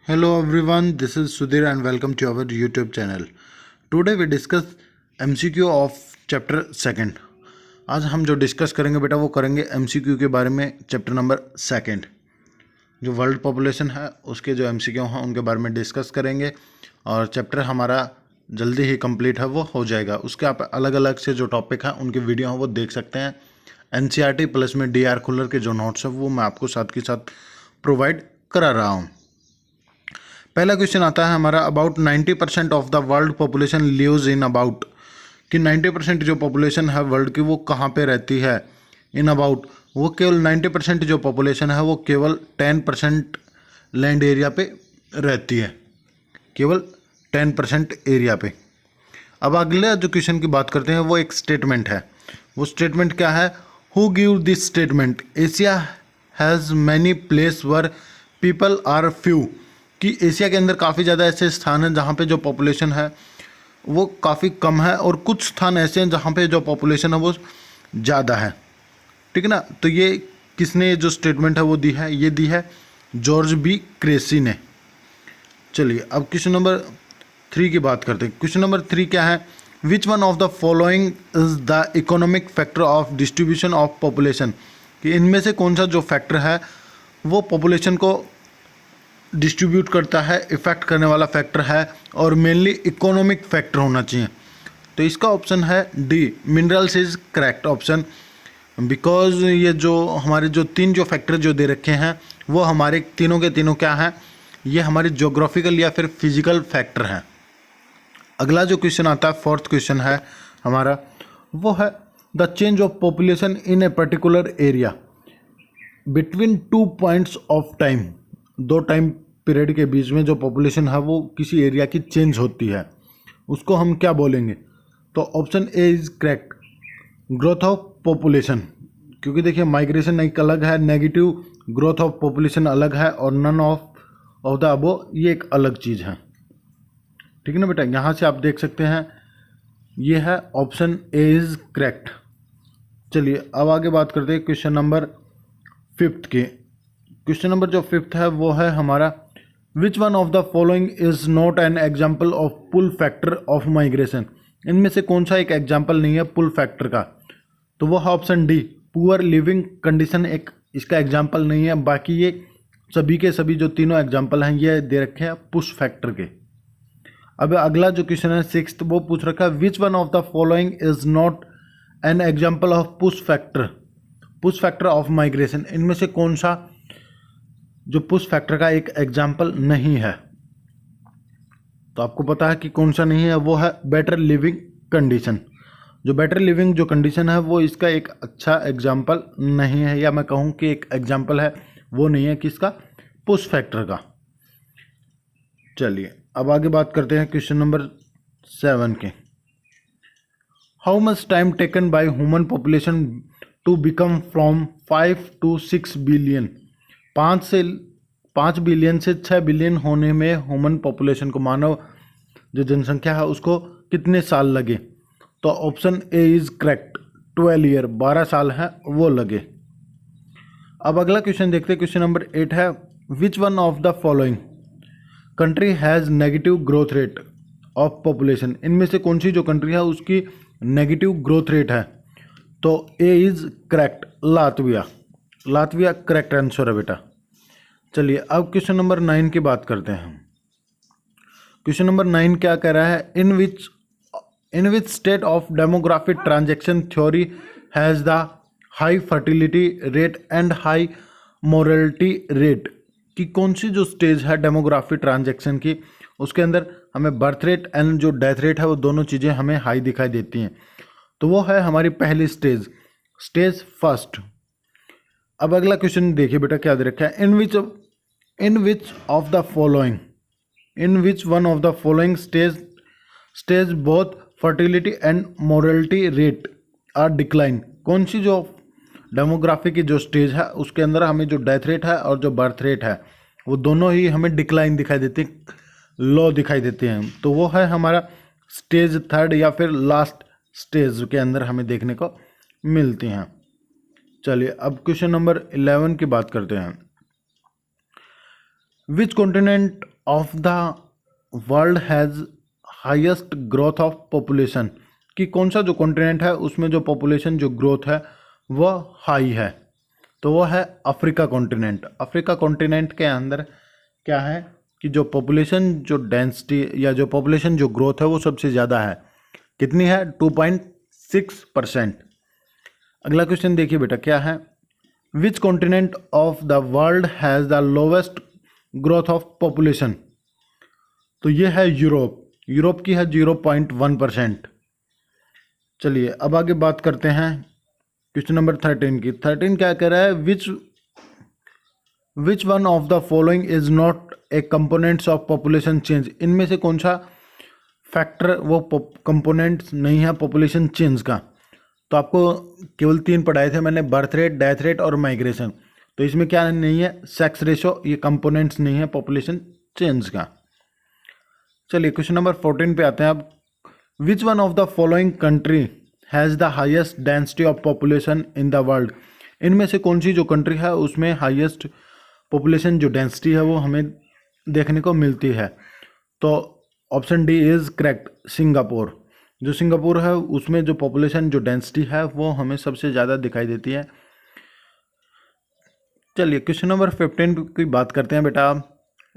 Hello everyone, this is Sudhir and welcome to our YouTube channel. Today we discuss MCQ of chapter second. आज हम जो discuss करेंगे बेटा वो करेंगे MCQ के बारे में चैप्टर नंबर सेकंड. जो वर्ल्ड पॉपुलेशन है उसके जो MCQ हैं उनके बारे में डिस्कस करेंगे और चैप्टर हमारा जल्दी ही कंप्लीट है वो हो जाएगा. उसके आप अलग अलग से जो टॉपिक हैं उनके वीडियो हैं वो देख सकते हैं. NCERT प्लस में DR खुलर के जो नोट्स हैं वो मैं आपको साथ के साथ प्रोवाइड करा रहा हूँ. पहला क्वेश्चन आता है हमारा about 90% of the world population lives in about, कि 90% जो पॉपुलेशन है वर्ल्ड की वो कहाँ पे रहती है. इन अबाउट वो केवल 90% जो पॉपुलेशन है वो केवल 10% लैंड एरिया पे रहती है, केवल 10% एरिया पे. अब अगले जो क्वेश्चन की बात करते हैं वो एक स्टेटमेंट है. वो स्टेटमेंट क्या है? Who give this statement? Asia has many place where people are few, कि एशिया के अंदर काफ़ी ज़्यादा ऐसे स्थान हैं जहाँ पे जो पॉपुलेशन है वो काफ़ी कम है और कुछ स्थान ऐसे हैं जहाँ पे जो पॉपुलेशन है वो ज़्यादा है. ठीक है ना. तो ये किसने जो स्टेटमेंट है वो दी है? ये दी है जॉर्ज बी क्रेसी ने. चलिए अब क्वेश्चन नंबर 3 की बात करते हैं. क्वेश्चन नंबर 3 क्या है? विच one of the following is the economic factor of distribution of population, कि इनमें से कौन सा जो फैक्टर है वो पॉपुलेशन को डिस्ट्रीब्यूट करता है, इफेक्ट करने वाला फैक्टर है और मेनली इकोनॉमिक फैक्टर होना चाहिए. तो इसका ऑप्शन है D, minerals is correct option. Because ये जो हमारे जो तीन जो फैक्टर जो दे रखे हैं वो हमारे तीनों के तीनों क्या हैं? ये हमारे ज्योग्राफिकल या फिर फिजिकल फैक्टर हैं. अगला जो क्वेश्चन आता है, फोर्थ क्वेश्चन है हमारा, वो है the change of population in a particular area between 2 points of time. 2 time period के बीच में जो पॉपुलेशन है वो किसी एरिया की चेंज होती है उसको हम क्या बोलेंगे? तो option A is correct, growth of population. क्योंकि देखिए माइग्रेशन एक अलग है, नेगेटिव ग्रोथ ऑफ पॉपुलेशन अलग है और नन ऑफ द अबो ये एक अलग चीज़ है. ठीक है ना बेटा. यहाँ से आप देख सकते हैं ये है ऑप्शन ए इज करेक्ट. चलिए अब आगे बात करते हैं क्वेश्चन नंबर 5 के. क्वेश्चन नंबर जो 5 है वो है हमारा, which one of the following is not an example of pull factor of migration. इनमें से कौन सा एक एग्जाम्पल नहीं है पुल फैक्टर का? तो वो है option D, poor leaving condition एक इसका एग्जाम्पल नहीं है. बाकी ये सभी के सभी जो तीनों एग्जाम्पल हैं ये दे रखे हैं पुश फैक्टर के. अब अगला जो क्वेश्चन है 6th, वो पूछ रखा है विच one of the following is not an example of push factor of migration. इनमें से कौन सा जो पुश फैक्टर का एक एग्जाम्पल नहीं है? तो आपको पता है कि कौन सा नहीं है, वो है बेटर लिविंग कंडीशन. जो बेटर लिविंग जो कंडीशन है वो इसका एक अच्छा एग्जाम्पल नहीं है, या मैं कहूँ कि एक एग्जाम्पल है वो नहीं है किसका? पुश फैक्टर का. चलिए अब आगे बात करते हैं क्वेश्चन नंबर 7 के. How much time taken by human population to become from 5 to 6 billion. 5 billion से 6 बिलियन होने में ह्यूमन पॉपुलेशन को, मानव जो जनसंख्या है उसको कितने साल लगे? तो option A is correct, 12 year, 12 साल हैं वो लगे. अब अगला क्वेश्चन देखते हैं. क्वेश्चन नंबर 8 है, विच one of the following country has negative growth rate of population. इनमें से कौन सी जो कंट्री है उसकी नेगेटिव ग्रोथ रेट है? तो A is correct, Latvia correct answer है बेटा. चलिए अब क्वेश्चन नंबर 9 की बात करते हैं. क्वेश्चन नंबर 9 क्या कह रहा है? In which state of demographic transaction theory has the high fertility rate and high morality rate. कि कौन सी जो स्टेज है डेमोग्राफिक ट्रांजैक्शन की उसके अंदर हमें बर्थ रेट एंड जो डेथ रेट है वो दोनों चीज़ें हमें हाई दिखाई देती हैं? तो वो है हमारी पहली स्टेज फर्स्ट. अब अगला क्वेश्चन देखिए बेटा क्या दे रखा है, in which one of the following stage both fertility and morality rate are decline. कौन सी जो डेमोग्राफी की जो स्टेज है उसके अंदर हमें जो डेथ रेट है और जो बर्थ रेट है वो दोनों ही हमें डिक्लाइन दिखाई देते हैं, लो दिखाई देते हैं. तो वो है हमारा स्टेज 3 या फिर लास्ट स्टेज के अंदर हमें देखने को मिलती हैं. चलिए अब क्वेश्चन नंबर 11 की बात करते हैं. Which continent of the world has highest growth of population, कि कौन सा जो कॉन्टिनेंट है उसमें जो पॉपुलेशन जो ग्रोथ है वह हाई है, तो वो है अफ्रीका कॉन्टिनेंट। अफ्रीका कॉन्टिनेंट के अंदर क्या है कि जो पॉपुलेशन जो डेंसिटी या जो पॉपुलेशन जो ग्रोथ है वो सबसे ज़्यादा है, कितनी है 2.6%। अगला क्वेश्चन देखिए बेटा क्या है, which continent of the world has the lowest growth of population, तो ये है यूरोप, यूरोप की है 0.1%। चलिए अब आगे बात करते हैं क्वेश्चन नंबर 13 की। 13 क्या कह रहा है, विच one of the following is not a components of population change, इनमें से कौन सा फैक्टर वो कंपोनेंट्स नहीं है पॉपुलेशन चेंज का। तो आपको केवल 3 पढ़ाए थे मैंने, बर्थ रेट, डेथ रेट और माइग्रेशन। तो इसमें क्या नहीं है, सेक्स रेशो, ये कंपोनेंट्स नहीं है पॉपुलेशन चेंज का। चलिए क्वेश्चन नंबर 14 पे आते हैं अब, विच one of the following country has the highest density of population in the world, इनमें से कौन सी जो कंट्री है उसमें हाईएस्ट पॉपुलेशन जो डेंसिटी है वो हमें देखने को मिलती है। तो option D is correct, Singapore. जो सिंगापुर है उसमें जो पॉपुलेशन जो डेंसिटी है वो हमें सबसे ज़्यादा दिखाई देती है। चलिए क्वेश्चन नंबर 15 की बात करते हैं बेटा,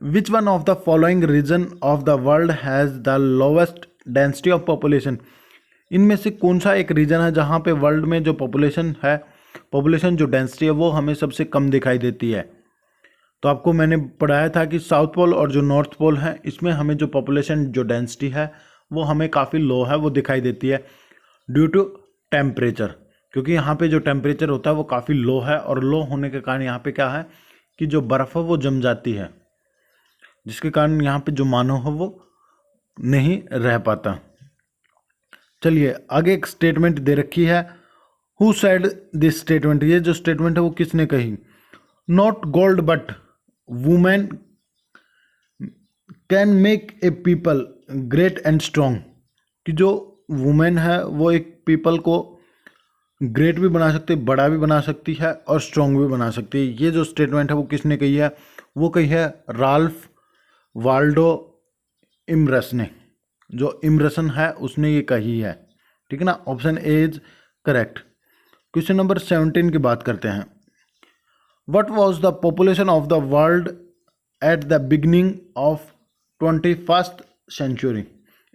which one of the following region of the world has the lowest density of population, इनमें से कौन सा एक रीजन है जहाँ पे वर्ल्ड में जो पॉपुलेशन है, पॉपुलेशन जो डेंसिटी है वो हमें सबसे कम दिखाई देती है। तो आपको मैंने पढ़ाया था कि साउथ पोल और जो नॉर्थ पोल है इसमें हमें जो पॉपुलेशन जो डेंसिटी है वो हमें काफ़ी लो है, वो दिखाई देती है ड्यू टू टेम्परेचर, क्योंकि यहाँ पे जो टेम्परेचर होता है वो काफ़ी लो है, और लो होने के कारण यहाँ पे क्या है कि जो बर्फ़ है वो जम जाती है, जिसके कारण यहाँ पे जो मानव है वो नहीं रह पाता। चलिए आगे एक स्टेटमेंट दे रखी है, हु सेड दिस स्टेटमेंट, ये जो स्टेटमेंट है वो किसने कही, not gold but women can make a people great and strong, कि जो वुमेन है वो एक पीपल को ग्रेट भी बना सकती है, बड़ा भी बना सकती है और स्ट्रॉन्ग भी बना सकती है। ये जो स्टेटमेंट है वो किसने कही है, वो कही है राल्फ वाल्डो इमरस ने, जो इमरसन है उसने ये कही है, ठीक है ना। Option A is correct. Question number 17 की बात करते हैं, what was the population of the world at the beginning of 21st century,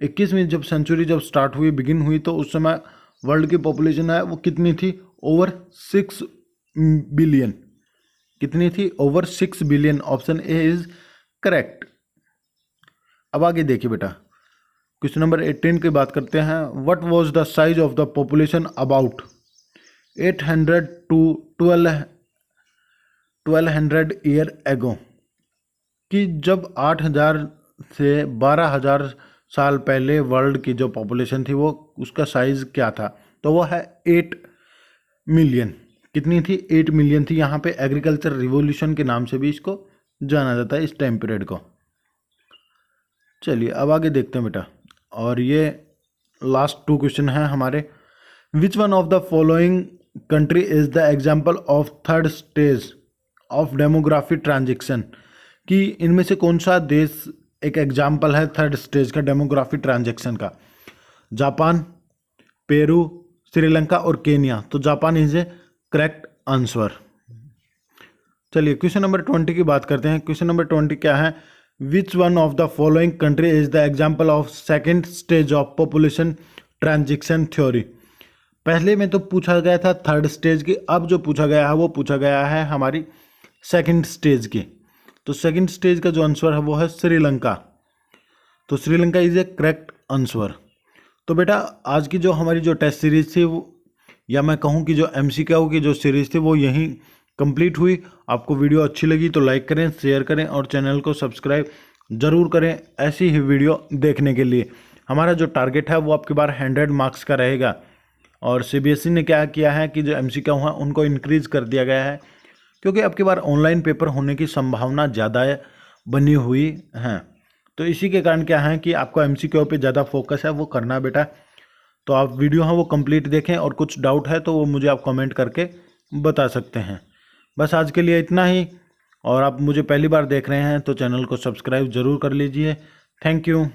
21वीं जब सेंचुरी जब स्टार्ट हुई, बिगिन हुई, तो उस समय वर्ल्ड की पॉपुलेशन है वो कितनी थी, ओवर 6 बिलियन। कितनी थी, over 6 billion. Option A is correct. अब आगे देखिए बेटा, क्वेश्चन नंबर 18 की बात करते हैं, what was the size of the population about 800 to 1200 year ago, कि जब 8000 से 12000 साल पहले वर्ल्ड की जो पॉपुलेशन थी वो उसका साइज़ क्या था, तो वो है 8 मिलियन। कितनी थी, 8 मिलियन थी। यहाँ पे एग्रीकल्चर रिवॉल्यूशन के नाम से भी इसको जाना जाता है, इस टाइम पीरियड को। चलिए अब आगे देखते हैं बेटा, और ये लास्ट 2 क्वेश्चन हैं हमारे, विच one of the following country is the example of third stage of demography transition, कि इनमें से कौन सा देश एक एग्जाम्पल है थर्ड स्टेज का डेमोग्राफी ट्रांजैक्शन का, जापान, पेरू, श्रीलंका और केनिया। तो Japan is A correct answer. चलिए क्वेश्चन नंबर 20 की बात करते हैं। क्वेश्चन नंबर 20 क्या है, विच one of the following country is the example of second stage of population transition theory. पहले में तो पूछा गया था थर्ड स्टेज की, अब जो पूछा गया है वो पूछा गया है हमारी सेकेंड स्टेज की। तो सेकंड स्टेज का जो आंसर है वो है श्रीलंका। तो Sri Lanka is A correct answer. तो बेटा आज की जो हमारी जो टेस्ट सीरीज थी वो, या मैं कहूँ कि जो MCQ की जो सीरीज थी वो यहीं कंप्लीट हुई। आपको वीडियो अच्छी लगी तो लाइक करें, शेयर करें और चैनल को सब्सक्राइब ज़रूर करें ऐसी ही वीडियो देखने के लिए। हमारा जो टारगेट है वो आपके बार 100 मार्क्स का रहेगा, और CBSE ने क्या किया है कि जो MCQ है उनको इंक्रीज़ कर दिया गया है, क्योंकि अब की बार ऑनलाइन पेपर होने की संभावना ज़्यादा बनी हुई है। तो इसी के कारण क्या है कि आपको MCQ पे ज़्यादा फोकस है वो करना बेटा। तो आप वीडियो है वो कंप्लीट देखें, और कुछ डाउट है तो वो मुझे आप कमेंट करके बता सकते हैं। बस आज के लिए इतना ही। और आप मुझे पहली बार देख रहे हैं तो चैनल को सब्सक्राइब ज़रूर कर लीजिए। Thank you.